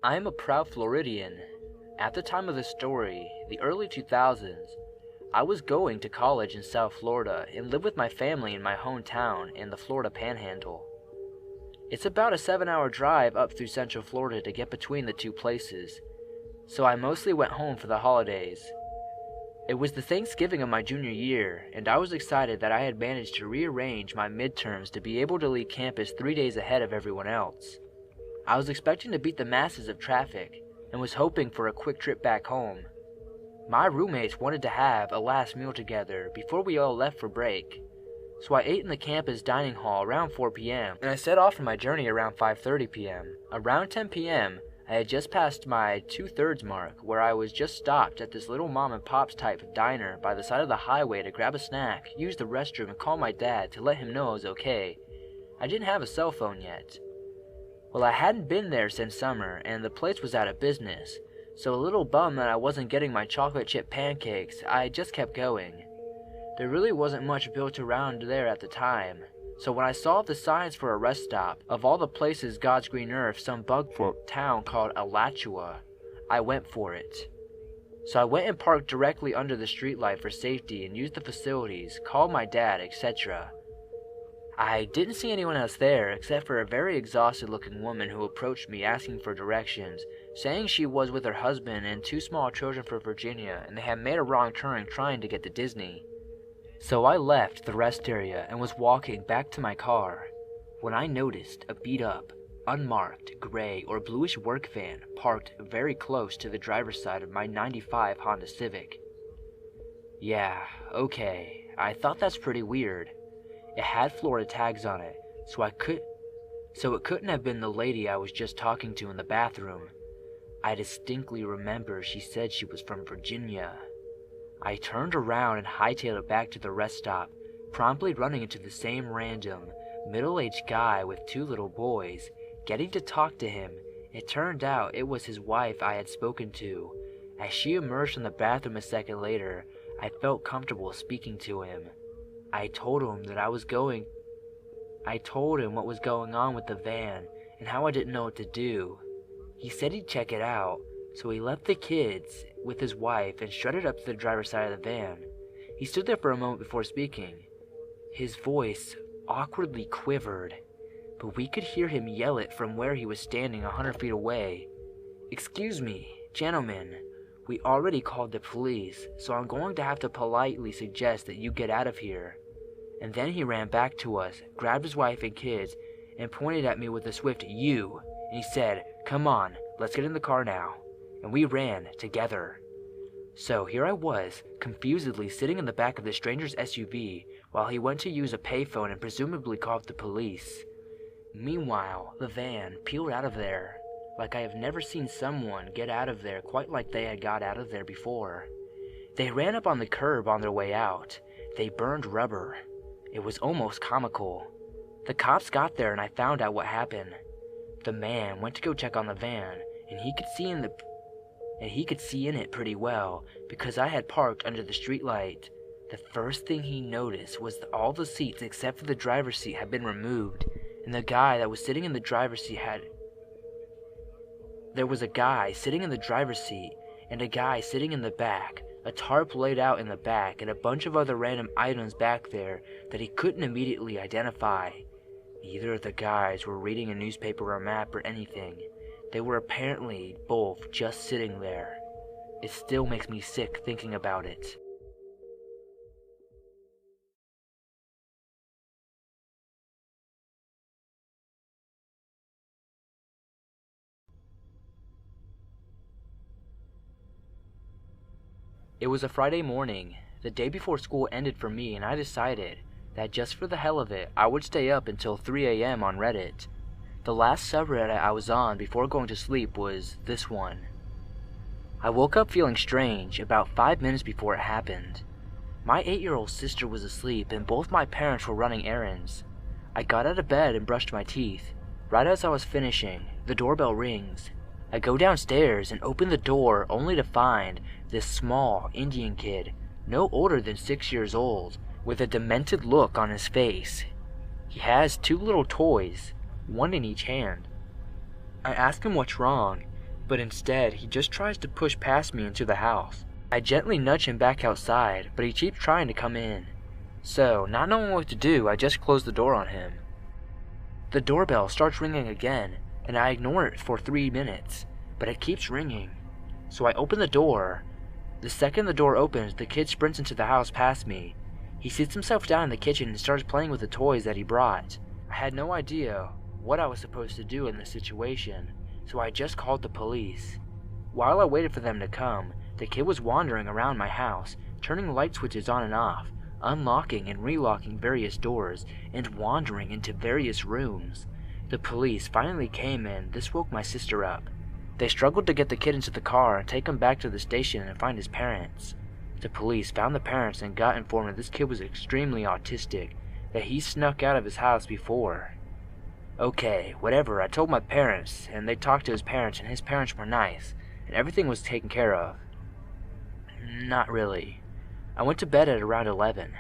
I am a proud Floridian. At the time of this story, the early 2000s, I was going to college in South Florida and lived with my family in my hometown in the Florida Panhandle. It's about a 7-hour drive up through Central Florida to get between the two places, so I mostly went home for the holidays. It was the Thanksgiving of my junior year, and I was excited that I had managed to rearrange my midterms to be able to leave campus 3 days ahead of everyone else. I was expecting to beat the masses of traffic, and was hoping for a quick trip back home. My roommates wanted to have a last meal together before we all left for break, so I ate in the campus dining hall around 4 p.m., and I set off on my journey around 5:30 p.m. Around 10 p.m., I had just passed my 2/3 mark, where I was just stopped at this little mom and pop's type of diner by the side of the highway to grab a snack, use the restroom, and call my dad to let him know I was okay. I didn't have a cell phone yet. Well, I hadn't been there since summer, and the place was out of business, so a little bummed that I wasn't getting my chocolate chip pancakes, I just kept going. There really wasn't much built around there at the time, so when I saw the signs for a rest stop, of all the places God's green earth, some bug-fuck town called Alachua, I went for it. So I went and parked directly under the streetlight for safety and used the facilities, called my dad, etc. I didn't see anyone else there except for a very exhausted looking woman who approached me asking for directions, saying she was with her husband and 2 small children from Virginia and they had made a wrong turn trying to get to Disney. So I left the rest area and was walking back to my car when I noticed a beat up, unmarked, gray or bluish work van parked very close to the driver's side of my '95 Honda Civic. Yeah, okay, I thought that's pretty weird. It had Florida tags on it, so it couldn't have been the lady I was just talking to in the bathroom. I distinctly remember she said she was from Virginia. I turned around and hightailed it back to the rest stop, promptly running into the same random, middle-aged guy with 2 little boys. Getting to talk to him, it turned out it was his wife I had spoken to. As she emerged from the bathroom a second later, I felt comfortable speaking to him. I told him what was going on with the van and how I didn't know what to do. He said he'd check it out, so he left the kids with his wife and strutted up to the driver's side of the van. He stood there for a moment before speaking. His voice awkwardly quivered, but we could hear him yell it from where he was standing 100 feet away. "Excuse me, gentlemen. We already called the police, so I'm going to have to politely suggest that you get out of here." And then he ran back to us, grabbed his wife and kids, and pointed at me with a swift "you," and he said, "Come on, let's get in the car now." And we ran together. So here I was, confusedly sitting in the back of the stranger's SUV while he went to use a payphone and presumably called the police. Meanwhile, the van peeled out of there. Like I have never seen someone get out of there quite like they had got out of there before. They ran up on the curb on their way out. They burned rubber. It was almost comical. The cops got there and I found out what happened. The man went to go check on the van, and he could see in it pretty well because I had parked under the streetlight. The first thing he noticed was that all the seats except for the driver's seat had been removed, and the guy that was sitting in the driver's seat There was a guy sitting in the driver's seat and a guy sitting in the back, a tarp laid out in the back, and a bunch of other random items back there that he couldn't immediately identify. Neither of the guys were reading a newspaper or map or anything. They were apparently both just sitting there. It still makes me sick thinking about it. It was a Friday morning, the day before school ended for me, and I decided that just for the hell of it, I would stay up until 3 a.m. on Reddit. The last subreddit I was on before going to sleep was this one. I woke up feeling strange about 5 minutes before it happened. My 8-year-old sister was asleep and both my parents were running errands. I got out of bed and brushed my teeth. Right as I was finishing, the doorbell rings. I go downstairs and open the door only to find this small Indian kid, no older than 6 years old, with a demented look on his face. He has 2 little toys, one in each hand. I ask him what's wrong, but instead he just tries to push past me into the house. I gently nudge him back outside, but he keeps trying to come in. So, not knowing what to do, I just close the door on him. The doorbell starts ringing again, and I ignore it for 3 minutes, but it keeps ringing. So I open the door. The second the door opens, the kid sprints into the house past me. He sits himself down in the kitchen and starts playing with the toys that he brought. I had no idea what I was supposed to do in this situation, so I just called the police. While I waited for them to come, the kid was wandering around my house, turning light switches on and off, unlocking and relocking various doors, and wandering into various rooms. The police finally came in. This woke my sister up. They struggled to get the kid into the car and take him back to the station and find his parents. The police found the parents and got informed that this kid was extremely autistic, that he snuck out of his house before. Okay, whatever, I told my parents, and they talked to his parents, and his parents were nice, and everything was taken care of. Not really. I went to bed at around 11,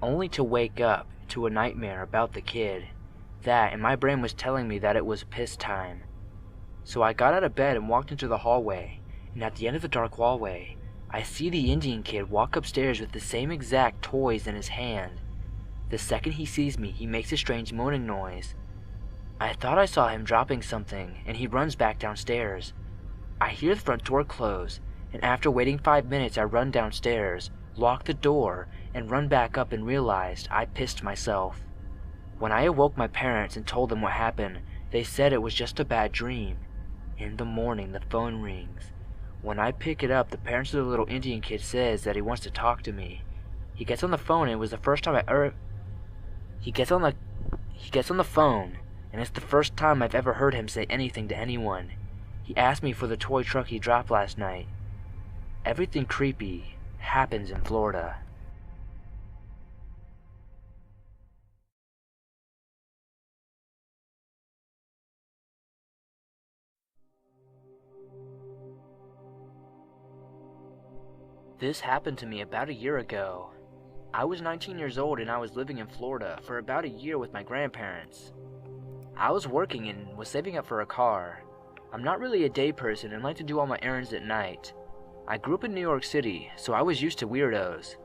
only to wake up to a nightmare about the kid. That, and my brain was telling me that it was piss time. So I got out of bed and walked into the hallway, and at the end of the dark hallway, I see the Indian kid walk upstairs with the same exact toys in his hand. The second he sees me, he makes a strange moaning noise. I thought I saw him dropping something, and he runs back downstairs. I hear the front door close, and after waiting 5 minutes I run downstairs, lock the door, and run back up and realized I pissed myself. When I awoke my parents and told them what happened, they said it was just a bad dream. In the morning, the phone rings. When I pick it up, the parents of the little Indian kid says that he wants to talk to me. He gets on the phone, and it was the first time He gets on the phone, and it's the first time I've ever heard him say anything to anyone. He asked me for the toy truck he dropped last night. Everything creepy happens in Florida. This happened to me about a year ago. I was 19 years old and I was living in Florida for about a year with my grandparents. I was working and was saving up for a car. I'm not really a day person and like to do all my errands at night. I grew up in New York City, so I was used to weirdos.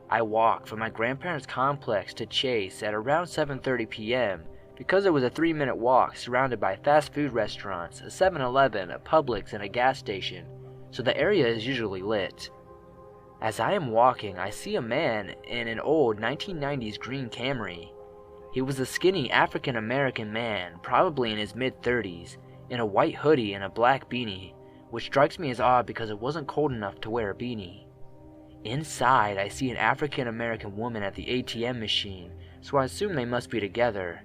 I walked from my grandparents' complex to Chase at around 7:30 p.m. because it was a 3-minute walk surrounded by fast food restaurants, a 7-Eleven, a Publix, and a gas station, so the area is usually lit. As I am walking, I see a man in an old 1990s green Camry. He was a skinny African-American man, probably in his mid-30s, in a white hoodie and a black beanie, which strikes me as odd because it wasn't cold enough to wear a beanie. Inside, I see an African-American woman at the ATM machine, so I assume they must be together.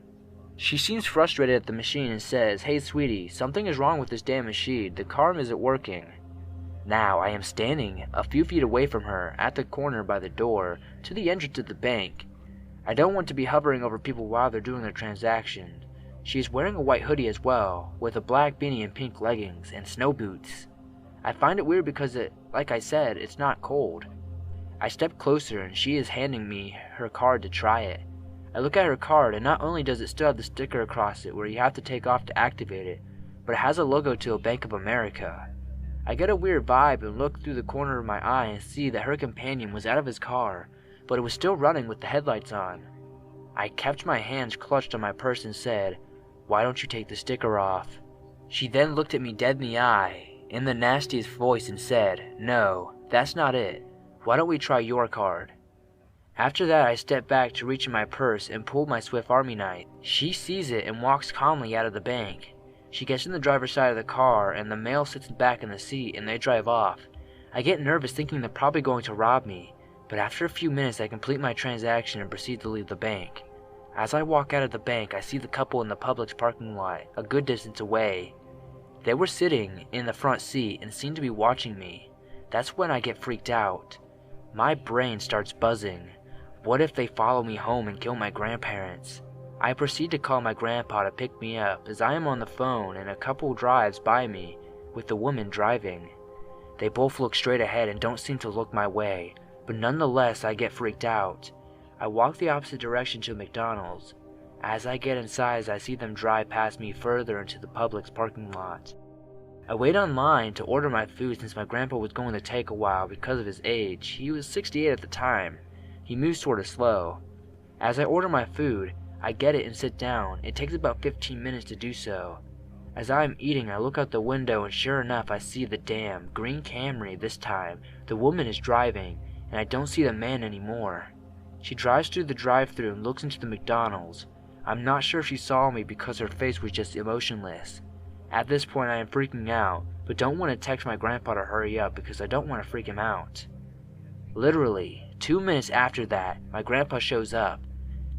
She seems frustrated at the machine and says, "Hey sweetie, something is wrong with this damn machine, the card isn't working." Now I am standing a few feet away from her, at the corner by the door, to the entrance of the bank. I don't want to be hovering over people while they're doing their transaction. She is wearing a white hoodie as well, with a black beanie and pink leggings, and snow boots. I find it weird because like I said, it's not cold. I step closer and she is handing me her card to try it. I look at her card and not only does it still have the sticker across it where you have to take off to activate it, but it has a logo to a Bank of America. I get a weird vibe and look through the corner of my eye and see that her companion was out of his car, but it was still running with the headlights on. I kept my hands clutched on my purse and said, "Why don't you take the sticker off?" She then looked at me dead in the eye, in the nastiest voice, and said, "No, that's not it. Why don't we try your card?" After that, I stepped back to reach in my purse and pulled my Swiss Army knife. She sees it and walks calmly out of the bank. She gets in the driver's side of the car, and the male sits back in the seat, and they drive off. I get nervous thinking they're probably going to rob me, but after a few minutes I complete my transaction and proceed to leave the bank. As I walk out of the bank, I see the couple in the Publix parking lot, a good distance away. They were sitting in the front seat and seemed to be watching me. That's when I get freaked out. My brain starts buzzing. What if they follow me home and kill my grandparents? I proceed to call my grandpa to pick me up as I am on the phone and a couple drives by me with the woman driving. They both look straight ahead and don't seem to look my way, but nonetheless I get freaked out. I walk the opposite direction to McDonald's. As I get inside, I see them drive past me further into the Publix parking lot. I wait online to order my food since my grandpa was going to take a while because of his age. He was 68 at the time. He moves sort of slow. As I order my food, I get it and sit down. It takes about 15 minutes to do so. As I am eating, I look out the window and sure enough I see the damn green Camry this time. The woman is driving, and I don't see the man anymore. She drives through the drive-thru and looks into the McDonald's. I'm not sure if she saw me because her face was just emotionless. At this point I am freaking out, but don't want to text my grandpa to hurry up because I don't want to freak him out. Literally, 2 minutes after that, my grandpa shows up.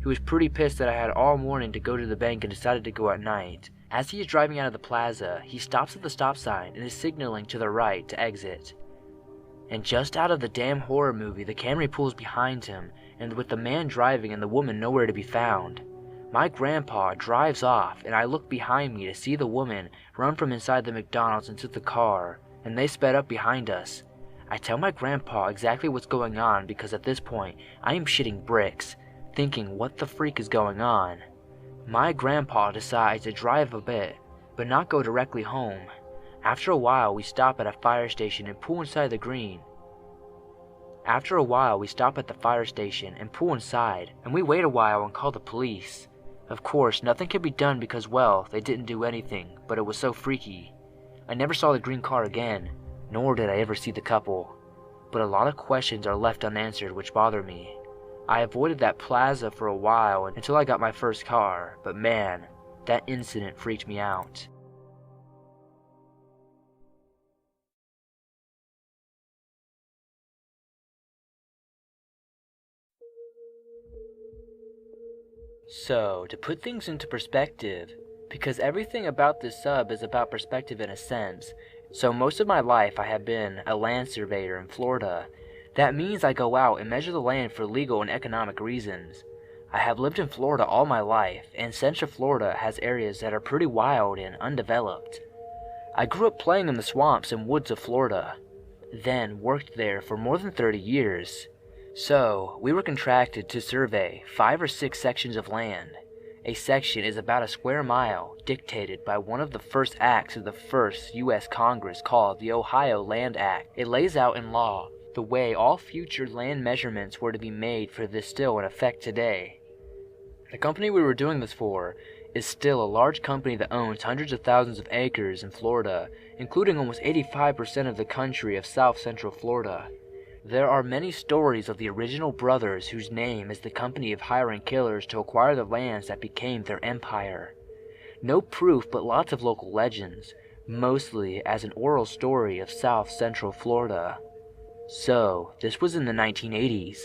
He was pretty pissed that I had all morning to go to the bank and decided to go at night. As he is driving out of the plaza, he stops at the stop sign and is signaling to the right to exit. And just out of the damn horror movie, the Camry pulls behind him, and with the man driving and the woman nowhere to be found. My grandpa drives off, and I look behind me to see the woman run from inside the McDonald's into the car, and they sped up behind us. I tell my grandpa exactly what's going on because at this point, I am shitting bricks, thinking what the freak is going on. My grandpa decides to drive a bit, but not go directly home. After a while, we stop at a fire station and pull inside the green. And we wait a while and call the police. Of course, nothing could be done because, well, they didn't do anything, but it was so freaky. I never saw the green car again, nor did I ever see the couple. But a lot of questions are left unanswered which bother me. I avoided that plaza for a while until I got my first car, but man, that incident freaked me out. So, to put things into perspective, because everything about this sub is about perspective in a sense, so most of my life I have been a land surveyor in Florida. That means I go out and measure the land for legal and economic reasons. I have lived in Florida all my life, and Central Florida has areas that are pretty wild and undeveloped. I grew up playing in the swamps and woods of Florida, then worked there for more than 30 years. So, we were contracted to survey 5 or 6 sections of land. A section is about a square mile, dictated by one of the first acts of the first U.S. Congress called the Ohio Land Act. It lays out in law the way all future land measurements were to be made for this still in effect today. The company we were doing this for is still a large company that owns hundreds of thousands of acres in Florida, including almost 85% of the country of South Central Florida. There are many stories of the original brothers whose name is the company of hiring killers to acquire the lands that became their empire. No proof, but lots of local legends, mostly as an oral story of South Central Florida. So, this was in the 1980s.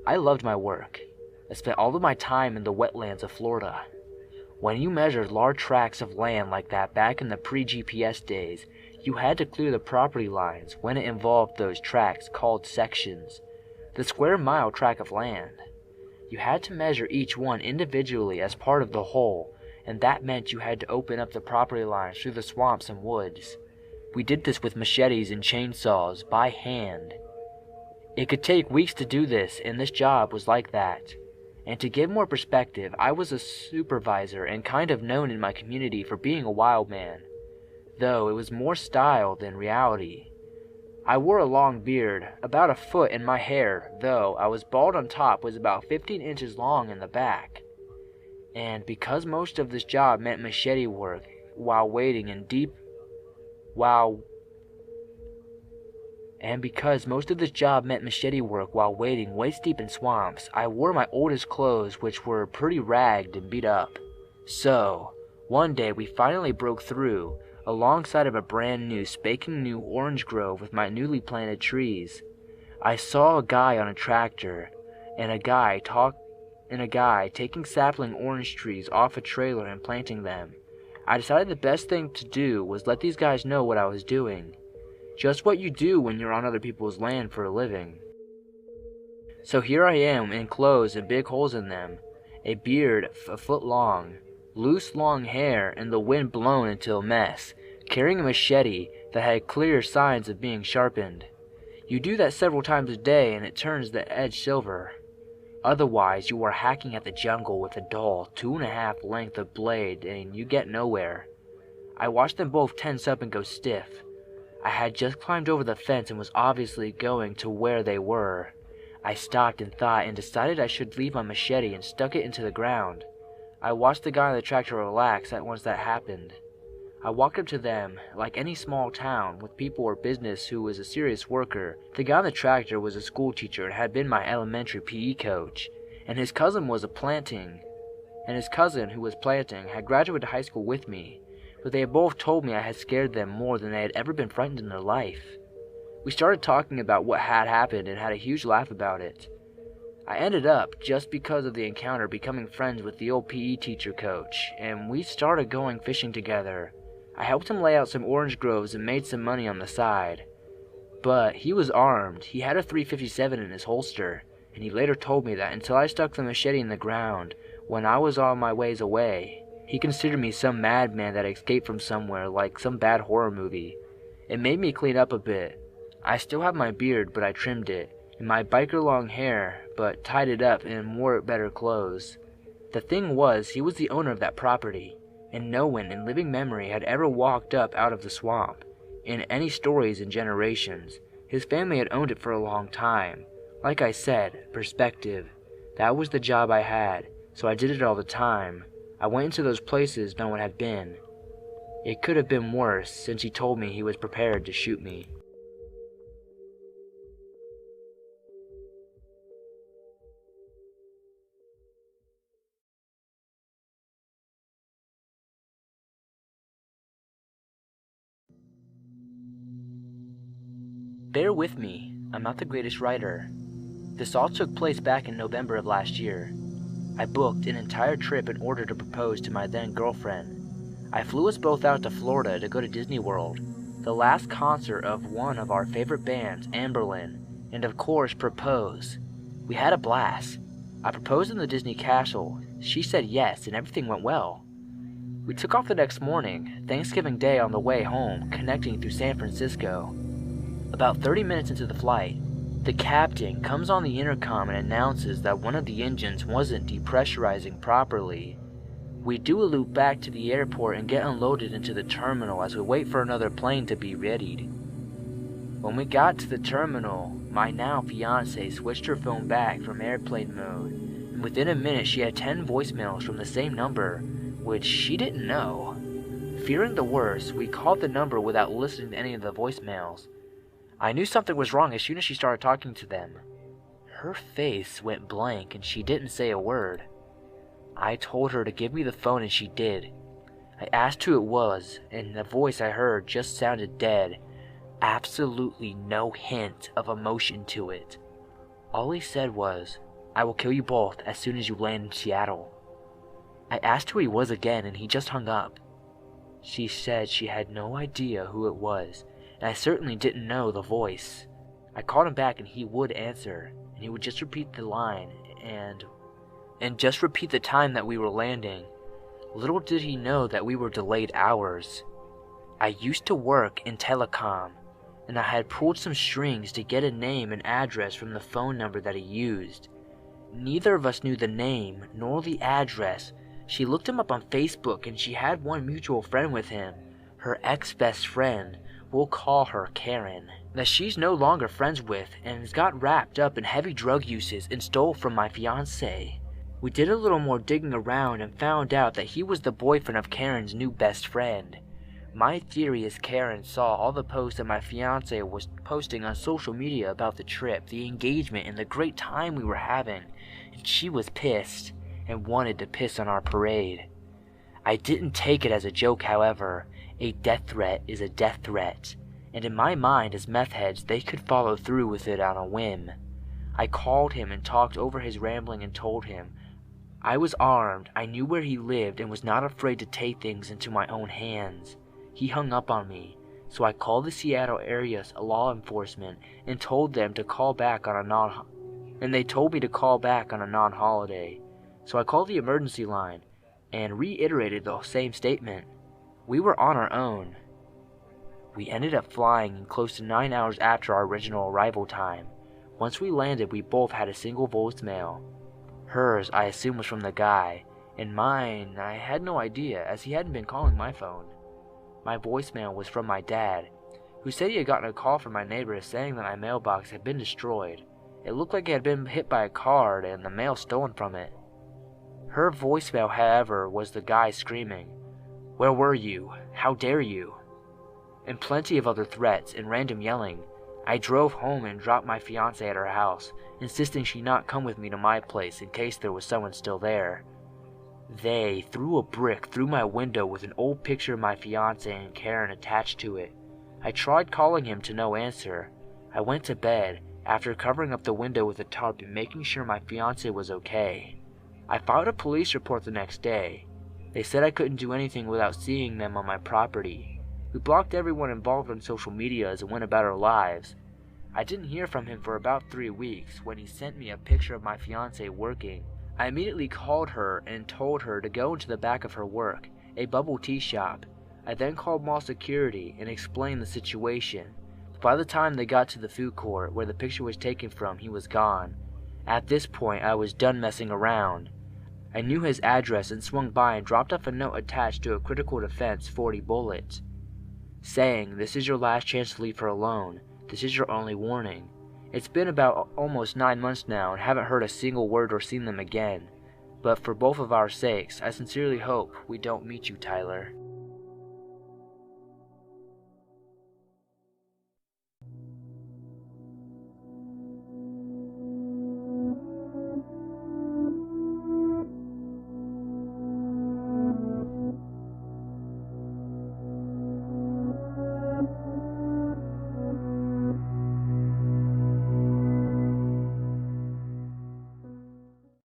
I loved my work. I spent all of my time in the wetlands of Florida. When you measured large tracts of land like that back in the pre-GPS days, you had to clear the property lines when it involved those tracts called sections, the square mile tract of land. You had to measure each one individually as part of the whole, and that meant you had to open up the property lines through the swamps and woods. We did this with machetes and chainsaws by hand. It could take weeks to do this, and this job was like that. And to give more perspective, I was a supervisor and kind of known in my community for being a wild man, though it was more style than reality. I wore a long beard, about a foot, and my hair, though I was bald on top, was about 15 inches long in the back. And because most of this job meant machete work while wading waist deep in swamps, I wore my oldest clothes, which were pretty ragged and beat up. So, one day we finally broke through, alongside of a brand new, spanking new orange grove with my newly planted trees. I saw a guy on a tractor, and a guy taking sapling orange trees off a trailer and planting them. I decided the best thing to do was let these guys know what I was doing. Just what you do when you're on other people's land for a living. So here I am in clothes and big holes in them, a beard a foot long, loose long hair and the wind blown into a mess, carrying a machete that had clear signs of being sharpened. You do that several times a day and it turns the edge silver. Otherwise, you are hacking at the jungle with a dull 2.5 length of blade and you get nowhere. I watched them both tense up and go stiff. I had just climbed over the fence and was obviously going to where they were. I stopped and thought and decided I should leave my machete and stuck it into the ground. I watched the guy on the tractor relax once that happened. I walked up to them, like any small town with people or business who was a serious worker. The guy on the tractor was a school teacher and had been my elementary PE coach, and his cousin who was planting had graduated high school with me, but they had both told me I had scared them more than they had ever been frightened in their life. We started talking about what had happened and had a huge laugh about it. I ended up, just because of the encounter, becoming friends with the old PE teacher coach, and we started going fishing together. I helped him lay out some orange groves and made some money on the side. But he was armed. He had a .357 in his holster, and he later told me that until I stuck the machete in the ground when I was on my ways away, he considered me some madman that escaped from somewhere like some bad horror movie. It made me clean up a bit. I still have my beard, but I trimmed it, and my biker long hair, but tied it up and wore better clothes. The thing was, he was the owner of that property, and no one in living memory had ever walked up out of the swamp. In any stories in generations, his family had owned it for a long time. Like I said, perspective. That was the job I had, so I did it all the time. I went into those places no one had been. It could have been worse, since he told me he was prepared to shoot me. Bear with me, I'm not the greatest writer. This all took place back in November of last year. I booked an entire trip in order to propose to my then girlfriend. I flew us both out to Florida to go to Disney World, the last concert of one of our favorite bands, Amberlin, and of course propose. We had a blast. I proposed in the Disney castle. She said yes and everything went well. We took off the next morning, Thanksgiving Day, on the way home, connecting through San Francisco. About 30 minutes into the flight, the captain comes on the intercom and announces that one of the engines wasn't depressurizing properly. We do a loop back to the airport and get unloaded into the terminal as we wait for another plane to be readied. When we got to the terminal, my now fiancée switched her phone back from airplane mode, and within a minute she had 10 voicemails from the same number, which she didn't know. Fearing the worst, we called the number without listening to any of the voicemails. I knew something was wrong as soon as she started talking to them. Her face went blank and she didn't say a word. I told her to give me the phone and she did. I asked who it was, and the voice I heard just sounded dead. Absolutely no hint of emotion to it. All he said was, "I will kill you both as soon as you land in Seattle." I asked who he was again and he just hung up. She said she had no idea who it was, and I certainly didn't know the voice. I called him back and he would answer, and he would just repeat the line and just repeat the time that we were landing. Little did he know that we were delayed hours. I used to work in telecom, and I had pulled some strings to get a name and address from the phone number that he used. Neither of us knew the name nor the address. She looked him up on Facebook and she had one mutual friend with him, her ex-best friend. We'll call her Karen, that she's no longer friends with and has got wrapped up in heavy drug uses and stole from my fiancé. We did a little more digging around and found out that he was the boyfriend of Karen's new best friend. My theory is Karen saw all the posts that my fiancé was posting on social media about the trip, the engagement, and the great time we were having, and she was pissed and wanted to piss on our parade. I didn't take it as a joke, however. A death threat is a death threat, and in my mind as meth heads, they could follow through with it on a whim. I called him and talked over his rambling and told him I was armed, I knew where he lived, and was not afraid to take things into my own hands. He hung up on me, so I called the Seattle area law enforcement and told them to call back on a non-holiday. So I called the emergency line and reiterated the same statement. We were on our own. We ended up flying in close to 9 hours after our original arrival time. Once we landed, we both had a single voicemail. Hers, I assumed, was from the guy, and mine, I had no idea, as he hadn't been calling my phone. My voicemail was from my dad, who said he had gotten a call from my neighbor saying that my mailbox had been destroyed. It looked like it had been hit by a car and the mail stolen from it. Her voicemail, however, was the guy screaming, "Where were you? How dare you?" And plenty of other threats and random yelling. I drove home and dropped my fiancée at her house, insisting she not come with me to my place in case there was someone still there. They threw a brick through my window with an old picture of my fiancée and Karen attached to it. I tried calling him to no answer. I went to bed after covering up the window with a tarp and making sure my fiancée was okay. I filed a police report the next day. They said I couldn't do anything without seeing them on my property. We blocked everyone involved on social medias and went about our lives. I didn't hear from him for about 3 weeks when he sent me a picture of my fiancée working. I immediately called her and told her to go into the back of her work, a bubble tea shop. I then called mall security and explained the situation. By the time they got to the food court where the picture was taken from, he was gone. At this point, I was done messing around. I knew his address and swung by and dropped off a note attached to a critical defense 40 bullets, saying, "This is your last chance to leave her alone. This is your only warning." It's been about almost 9 months now and haven't heard a single word or seen them again. But for both of our sakes, I sincerely hope we don't meet you, Tyler.